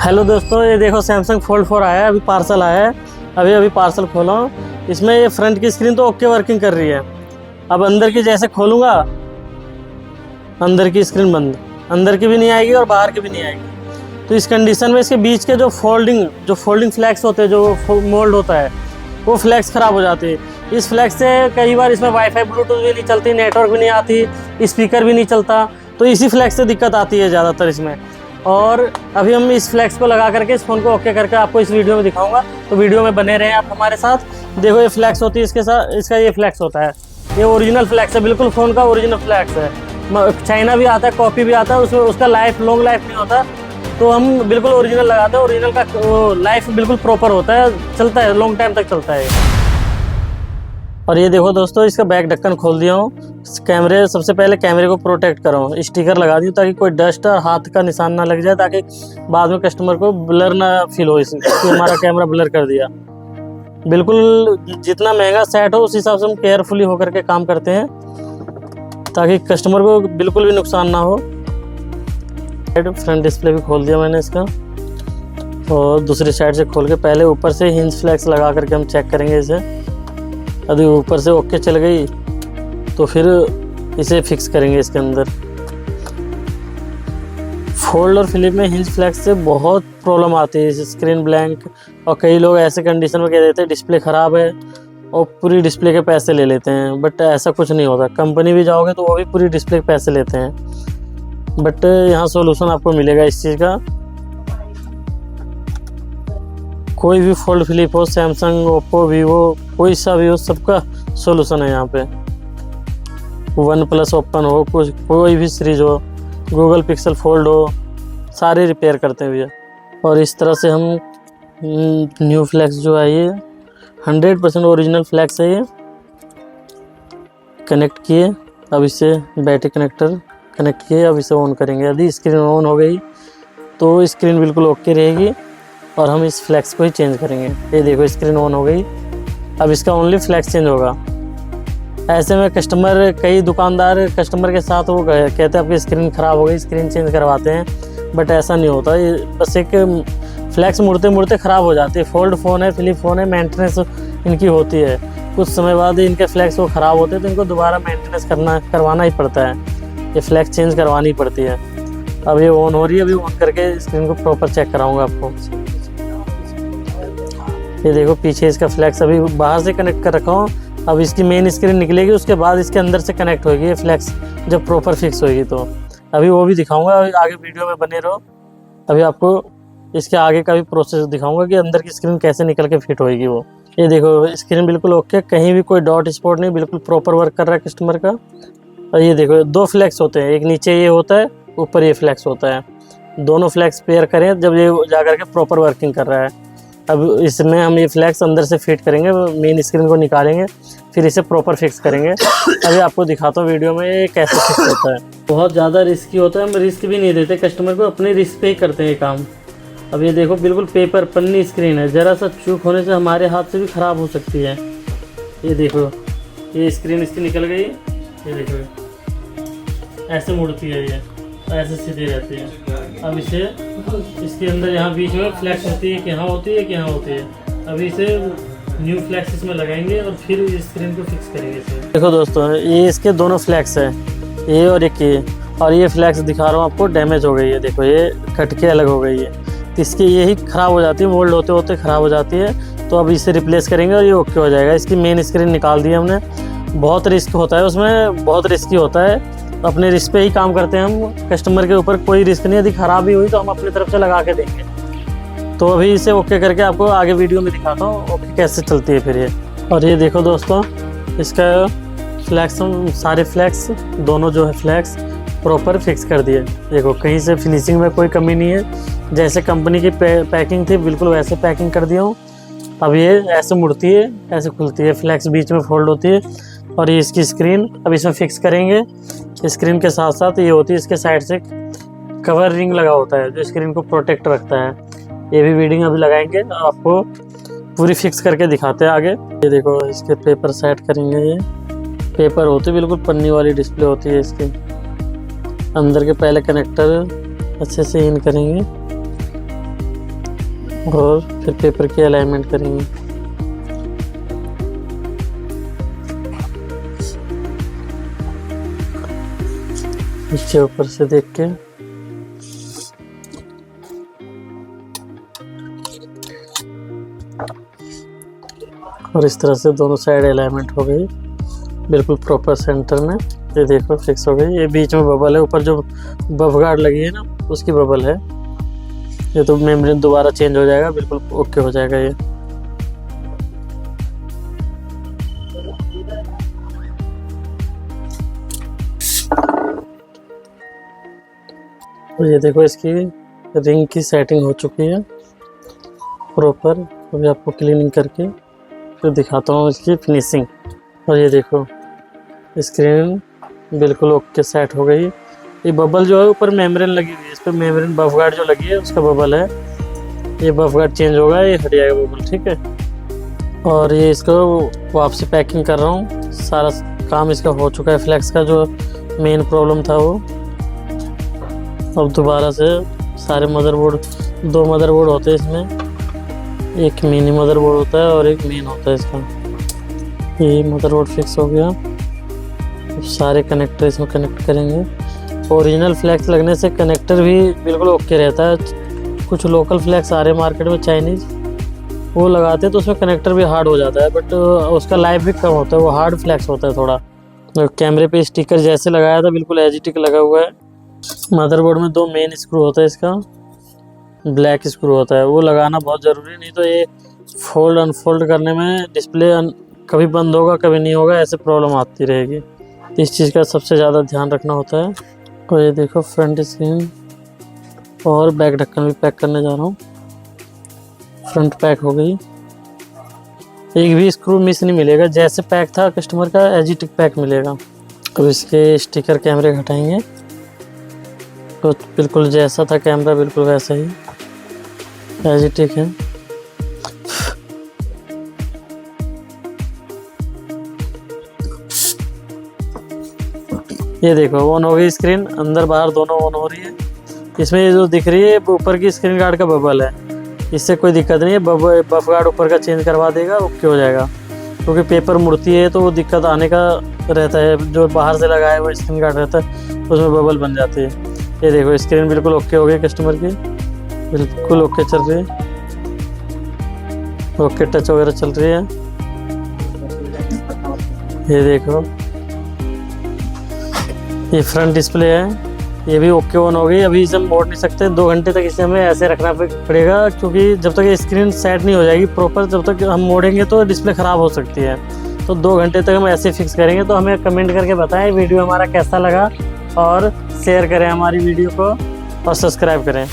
Hello दोस्तों, ये देखो सैमसंग फोल्ड 4 आया है, अभी पार्सल आया है। अभी पार्सल खोला हूँ। इसमें ये फ्रंट की स्क्रीन तो ओके वर्किंग कर रही है। अब अंदर की जैसे खोलूँगा, अंदर की स्क्रीन बंद, अंदर की भी नहीं आएगी और बाहर की भी नहीं आएगी। तो इस कंडीशन में इसके बीच के जो फोल्डिंग फ्लैक्स होते हैं, जो मोल्ड होता है, वो फ्लैक्स ख़राब हो जाती है। इस फ्लैक्स से कई बार इसमें वाईफाई ब्लूटूथ भी नहीं चलती, नेटवर्क भी नहीं आती, स्पीकर भी नहीं चलता। तो इसी फ्लैक्स से दिक्कत आती है ज़्यादातर इसमें। और अभी हम इस फ्लैक्स को लगा करके इस फ़ोन को ओके करके आपको इस वीडियो में दिखाऊंगा, तो वीडियो में बने रहें आप हमारे साथ। देखो ये फ्लैक्स होती है इसके साथ, इसका ये फ्लैक्स होता है, ये ओरिजिनल फ्लैक्स है, बिल्कुल फ़ोन का ओरिजिनल फ्लैक्स है। चाइना भी आता है, कॉपी भी आता है, उसमें उसका लॉन्ग लाइफ नहीं होता। तो हम बिल्कुल ओरिजिनल लगाते हैं, ओरिजिनल का लाइफ बिल्कुल प्रॉपर होता है, चलता है, लॉन्ग टाइम तक चलता है। और ये देखो दोस्तों, इसका बैक ढक्कन खोल दिया हूँ। कैमरे, सबसे पहले कैमरे को प्रोटेक्ट करो, स्टिकर लगा दी ताकि कोई डस्ट और हाथ का निशान ना लग जाए, ताकि बाद में कस्टमर को ब्लर ना फील हो इसमें कि हमारा कैमरा ब्लर कर दिया। बिल्कुल जितना महंगा सेट हो उस हिसाब से हम केयरफुली होकर के काम करते हैं, ताकि कस्टमर को बिल्कुल भी नुकसान ना हो। फ्रंट डिस्प्ले भी खोल दिया मैंने इसका, और दूसरी साइड से खोल के पहले ऊपर से हिंज फ्लैक्स लगा करके हम चेक करेंगे इसे। यदि ऊपर से ओके चल गई तो फिर इसे फिक्स करेंगे इसके अंदर। फोल्ड और फ्लिप में हिंज फ्लैक्स से बहुत प्रॉब्लम आती है, स्क्रीन ब्लैंक, और कई लोग ऐसे कंडीशन में कह देते हैं डिस्प्ले ख़राब है और पूरी डिस्प्ले के पैसे ले लेते हैं। बट ऐसा कुछ नहीं होता, कंपनी भी जाओगे तो वो भी पूरी डिस्प्ले के पैसे लेते हैं। बट यहाँ सोल्यूशन आपको मिलेगा इस चीज़ का। कोई भी फोल्ड फ्लिप हो, सैमसंग, ओप्पो, वीवो, कोई सा भी हो, सबका सोल्यूशन है यहाँ पे। वन प्लस ओपन हो, कोई भी सीरीज हो, गूगल पिक्सल फोल्ड हो, सारे रिपेयर करते हैं भैया। और इस तरह से हम न्यू फ्लैक्स जो है ये 100% ओरिजिनल फ्लैक्स है, ये कनेक्ट किए। अब इसे बैटरी कनेक्टर कनेक्ट किए, अब इसे ऑन करेंगे। यदि स्क्रीन ऑन हो गई तो स्क्रीन बिल्कुल ओके रहेगी, और हम इस फ्लैक्स को ही चेंज करेंगे। ये देखो स्क्रीन ऑन हो गई, अब इसका ओनली फ्लैक्स चेंज होगा। ऐसे में कस्टमर, कई दुकानदार कस्टमर के साथ वो कहते हैं आपकी स्क्रीन ख़राब हो गई, स्क्रीन चेंज करवाते हैं। बट ऐसा नहीं होता, ये बस एक फ्लैक्स मुड़ते मुड़ते ख़राब हो जाती है। फोल्ड फ़ोन है, फ्लिप फ़ोन है, मेंटेनेंस इनकी होती है। कुछ समय बाद इनके फ्लैक्स वो ख़राब होते हैं, तो इनको दोबारा मेंटेनेंस करवाना ही पड़ता है, ये फ्लैक्स चेंज करवानी पड़ती है। अब ये ऑन हो रही है, अभी ऑन करके स्क्रीन को प्रॉपर चेक कराऊँगा आपको। ये देखो पीछे इसका फ्लैक्स अभी बाहर से कनेक्ट कर रखा हूँ। अब इसकी मेन स्क्रीन निकलेगी, उसके बाद इसके अंदर से कनेक्ट होगी ये फ्लैक्स, जब प्रॉपर फिक्स होगी तो अभी वो भी दिखाऊंगा। आगे वीडियो में बने रहो, अभी आपको इसके आगे का भी प्रोसेस दिखाऊंगा कि अंदर की स्क्रीन कैसे निकल के फिट होएगी वो। ये देखो स्क्रीन बिल्कुल ओके, कहीं भी कोई डॉट स्पॉट नहीं, बिल्कुल प्रॉपर वर्क कर रहा है कस्टमर का। और ये देखो दो फ्लैक्स होते हैं, एक नीचे ये होता है, ऊपर ये फ्लैक्स होता है। दोनों फ्लैक्स पेयर करें जब ये जा करके प्रॉपर वर्किंग कर रहा है। अब इसमें हम ये फ्लैक्स अंदर से फिट करेंगे, मेन स्क्रीन को निकालेंगे, फिर इसे प्रॉपर फिक्स करेंगे। अभी आपको दिखाता हूँ वीडियो में ये कैसे फिक्स होता है। बहुत ज़्यादा रिस्की होता है, हम रिस्क भी नहीं देते कस्टमर को, अपने रिस्क पे ही करते हैं ये काम। अब ये देखो बिल्कुल पेपर पन्नी स्क्रीन है, ज़रा सा चूक होने से हमारे हाथ से भी ख़राब हो सकती है। ये देखो ये स्क्रीन इसकी निकल गई, ये देखो ऐसे मुड़ती है, ये ऐसे सीधी रहती है। अब इसे इसके अंदर यहाँ बीच में फ्लैक्स होती है कि यहाँ होती है कि यहाँ होती है। अभी इसे न्यू फ्लैक्स इसमें लगाएंगे और फिर इस स्क्रीन को फिक्स करेंगे इसे। देखो दोस्तों, ये इसके दोनों फ्लैक्स है, ये और एक ये, और ये फ्लैक्स दिखा रहा हूँ आपको, डैमेज हो गई है। देखो ये कट के अलग हो गई है, तो इसकी यही ख़राब हो जाती है, मोल्ड होते होते ख़राब हो जाती है। तो अब इसे रिप्लेस करेंगे और ये ओके हो जाएगा। इसकी मेन स्क्रीन निकाल दी हमने, बहुत रिस्क होता है उसमें, बहुत रिस्की होता है। अपने रिस्क पे ही काम करते हैं हम, कस्टमर के ऊपर कोई रिस्क नहीं। यदि ख़राब भी हुई तो हम अपनी तरफ से लगा के देंगे। तो अभी इसे ओके करके आपको आगे वीडियो में दिखाता हूँ ओके कैसे चलती है फिर ये। और ये देखो दोस्तों, इसका फ्लैक्स, सारे फ्लैक्स, दोनों जो है फ्लैक्स प्रॉपर फिक्स कर दिए। देखो कहीं से फिनिशिंग में कोई कमी नहीं है, जैसे कंपनी की पैकिंग थी बिल्कुल वैसे पैकिंग कर दिया हूँ। अब ये ऐसे मुड़ती है, ऐसे खुलती है, फ्लैक्स बीच में फोल्ड होती है। और ये इसकी स्क्रीन अब इसमें फिक्स करेंगे। स्क्रीन के साथ साथ ये होती है, इसके साइड से कवर रिंग लगा होता है जो स्क्रीन को प्रोटेक्ट रखता है। ये भी वीडिंग अभी लगाएंगे, आपको पूरी फिक्स करके दिखाते हैं आगे। ये देखो इसके पेपर सेट करेंगे, ये पेपर होती है बिल्कुल पन्नी वाली डिस्प्ले होती है इसकी। अंदर के पहले कनेक्टर अच्छे से इन करेंगे, और फिर पेपर की अलाइनमेंट करेंगे। नीचे ऊपर से देख के और इस तरह से दोनों साइड अलाइनमेंट हो गई बिल्कुल प्रॉपर सेंटर में। ये देखो फिक्स हो गई। ये बीच में बबल है, ऊपर जो बफ गार्ड लगी है ना उसकी बबल है। ये तो मेम्ब्रेन दोबारा चेंज हो जाएगा, बिल्कुल ओके हो जाएगा ये। तो ये देखो इसकी रिंग की सेटिंग हो चुकी है प्रॉपर। अभी आपको क्लीनिंग करके फिर दिखाता हूँ इसकी फिनिशिंग। और ये देखो स्क्रीन बिल्कुल ओके सेट हो गई। ये बबल जो है ऊपर मेम्ब्रेन लगी हुई है, इस पर मेम्ब्रेन बफ गार्ड जो लगी है उसका बबल है। ये बफ गार्ड चेंज होगा, ये हट जाएगा बबल, ठीक है। और ये इसको वापसी पैकिंग कर रहा हूँ। सारा काम इसका हो चुका है। फ्लेक्स का जो मेन प्रॉब्लम था वो अब दोबारा से सारे मदरबोर्ड, 2 मदरबोर्ड होते हैं इसमें, एक मिनी मदरबोर्ड होता है और एक मेन होता है इसका। ये मदरबोर्ड फिक्स हो गया। अब सारे कनेक्टर इसमें कनेक्ट करेंगे। ओरिजिनल फ्लैक्स लगने से कनेक्टर भी बिल्कुल ओके रहता है। कुछ लोकल फ्लैक्स आ रहे हैं मार्केट में चाइनीज़, वो लगाते हैं तो उसमें कनेक्टर भी हार्ड हो जाता है, बट उसका लाइफ भी कम होता है, वो हार्ड फ्लैक्स होता है थोड़ा। कैमरे पे स्टिकर जैसे लगाया था बिल्कुल एजिटिक लगा हुआ है। मदरबोर्ड में 2 मेन स्क्रू होता है, इसका ब्लैक स्क्रू होता है, वो लगाना बहुत ज़रूरी है। नहीं तो ये फोल्ड अनफोल्ड करने में डिस्प्ले कभी बंद होगा कभी नहीं होगा, ऐसे प्रॉब्लम आती रहेगी। इस चीज़ का सबसे ज़्यादा ध्यान रखना होता है। तो ये देखो फ्रंट स्क्रीन और बैक ढक्कन भी पैक करने जा रहा हूँ। फ्रंट पैक हो गई, एक भी स्क्रू मिस नहीं मिलेगा। जैसे पैक था कस्टमर का एजिटिक पैक मिलेगा। अब इसके स्टिकर कैमरे हटाएंगे तो बिल्कुल जैसा था कैमरा बिल्कुल वैसा ही एजिटिक है। ये देखो ऑन हो गई स्क्रीन, अंदर बाहर दोनों ऑन हो रही है। इसमें ये जो दिख रही है ऊपर की स्क्रीन गार्ड का बबल है, इससे कोई दिक्कत नहीं है। बफ गार्ड ऊपर का चेंज करवा देगा, ओके हो जाएगा। क्योंकि पेपर मुड़ती है तो वो दिक्कत आने का रहता है। जो बाहर से लगाया हुआ स्क्रीन गार्ड रहता है उसमें बबल बन जाती है। ये देखो स्क्रीन बिल्कुल ओके हो गई कस्टमर की, बिल्कुल ओके चल रही है, ओके टच वगैरह चल रही है। ये देखो ये फ्रंट डिस्प्ले है, ये भी ओके ऑन हो गई। अभी इसे हम मोड़ नहीं सकते, 2 घंटे तक इसे हमें ऐसे रखना पड़ेगा, क्योंकि जब तक ये स्क्रीन सेट नहीं हो जाएगी प्रॉपर, जब तक हम मोड़ेंगे तो डिस्प्ले ख़राब हो सकती है। तो 2 घंटे तक हम ऐसे फिक्स करेंगे। तो हमें कमेंट करके बताएं वीडियो हमारा कैसा लगा, और शेयर करें हमारी वीडियो को और सब्सक्राइब करें।